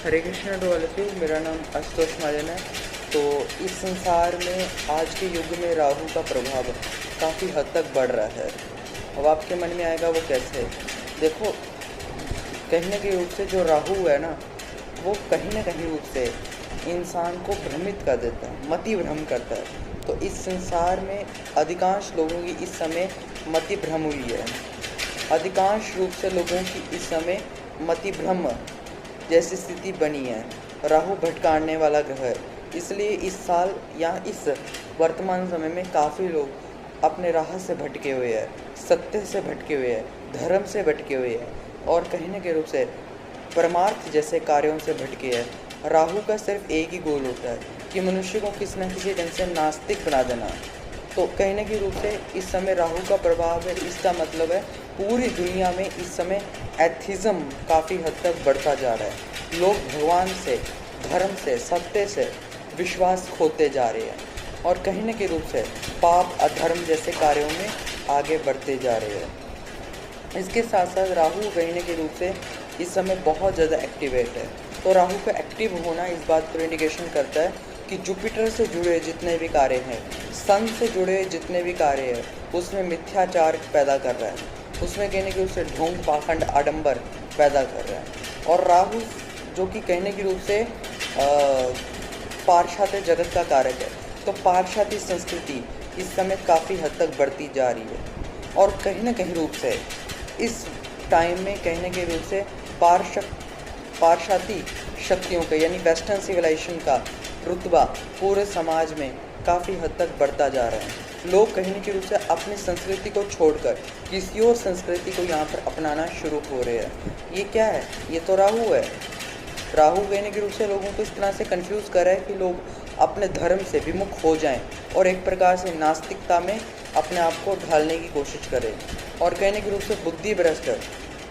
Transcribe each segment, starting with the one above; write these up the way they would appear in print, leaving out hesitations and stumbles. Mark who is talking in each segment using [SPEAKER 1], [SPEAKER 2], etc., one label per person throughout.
[SPEAKER 1] Hare Krishna to all of you. मेरा नाम आशुतोष महाजन है। तो इस संसार में आज के युग में राहु का प्रभाव काफ़ी हद तक बढ़ रहा है। अब आपके मन में आएगा वो कैसे। देखो, कहने के रूप से जो राहु है ना, वो कहीं ना कहीं रूप से इंसान को भ्रमित कर देता है, मति भ्रम करता है। तो इस संसार में अधिकांश लोगों की इस समय मति भ्रम हुई है। अधिकांश रूप से लोगों की इस समय मति भ्रम जैसी स्थिति बनी है। राहु भटकाने वाला ग्रह है, इसलिए इस साल या इस वर्तमान समय में काफ़ी लोग अपने राह से भटके हुए हैं, सत्य से भटके हुए हैं, धर्म से भटके हुए हैं और कहने के रूप से परमार्थ जैसे कार्यों से भटके हैं। राहु का सिर्फ एक ही गोल होता है कि मनुष्य को किसी न किसी ढंग से नास्तिक बना देना। तो कहने के रूप से इस समय राहु का प्रभाव है। इसका मतलब है पूरी दुनिया में इस समय एथिज़म काफ़ी हद तक बढ़ता जा रहा है। लोग भगवान से, धर्म से, सत्य से विश्वास खोते जा रहे हैं और कहने के रूप से पाप, अधर्म जैसे कार्यों में आगे बढ़ते जा रहे हैं। इसके साथ साथ राहु कहने के रूप से इस समय बहुत ज़्यादा एक्टिवेट है। तो राहु का एक्टिव होना इस बात पर इंडिकेशन करता है कि जुपिटर से जुड़े जितने भी कार्य हैं, सन से जुड़े जितने भी कार्य हैं, उसमें मिथ्याचार पैदा कर रहा है, उसमें कहने के रूप से ढोंग, पाखंड, आडंबर पैदा कर रहा है। और राहु जो कि कहने के रूप से पारशाती जगत का कारक है, तो पारशाती संस्कृति इस समय काफ़ी हद तक बढ़ती जा रही है। और कहीं ना कहीं रूप से इस टाइम में कहने के रूप से पारशाती शक्तियों का यानी वेस्टर्न सिविलाइजेशन का रुतबा पूरे समाज में काफ़ी हद तक बढ़ता जा रहा है। लोग कहने के रूप से अपनी संस्कृति को छोड़कर किसी और संस्कृति को यहाँ पर अपनाना शुरू हो रहे हैं। ये क्या है? ये तो राहु है। राहु कहने के रूप से लोगों को इस तरह से कंफ्यूज कर रहा है कि लोग अपने धर्म से विमुख हो जाएं और एक प्रकार से नास्तिकता में अपने आप को ढालने की कोशिश करें। और कहने के रूप से बुद्धि भ्रष्ट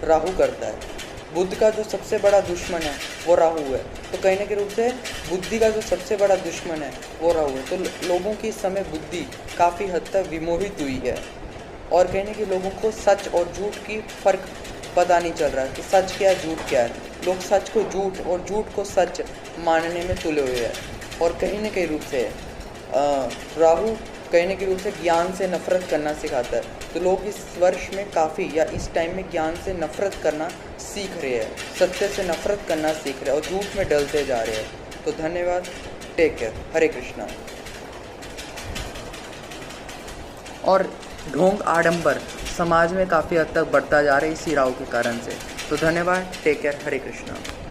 [SPEAKER 1] राहु करता है। बुद्ध का जो सबसे बड़ा दुश्मन है वो राहु है। तो कहने के रूप से बुद्धि का जो सबसे बड़ा दुश्मन है वो राहु है। तो लोगों की इस समय बुद्धि काफ़ी हद तक विमोहित हुई है और कहने के लोगों को सच और झूठ की फ़र्क पता नहीं चल रहा कि सच क्या है, झूठ क्या है। लोग सच को झूठ और झूठ को सच मानने में तुले हुए हैं। और कहीं न कहीं रूप से राहु कहने के रूप से ज्ञान से नफरत करना सिखाता है। तो लोग इस वर्ष में काफ़ी या इस टाइम में ज्ञान से नफरत करना सीख रहे हैं, सत्य से नफरत करना सीख रहे हैं और झूठ में डलते जा रहे हैं। तो धन्यवाद, टेक केयर, हरे कृष्णा। और ढोंग, आडंबर समाज में काफ़ी हद तक बढ़ता जा रहा है इसी राहु के कारण से। तो धन्यवाद, टेक केयर, हरे कृष्णा।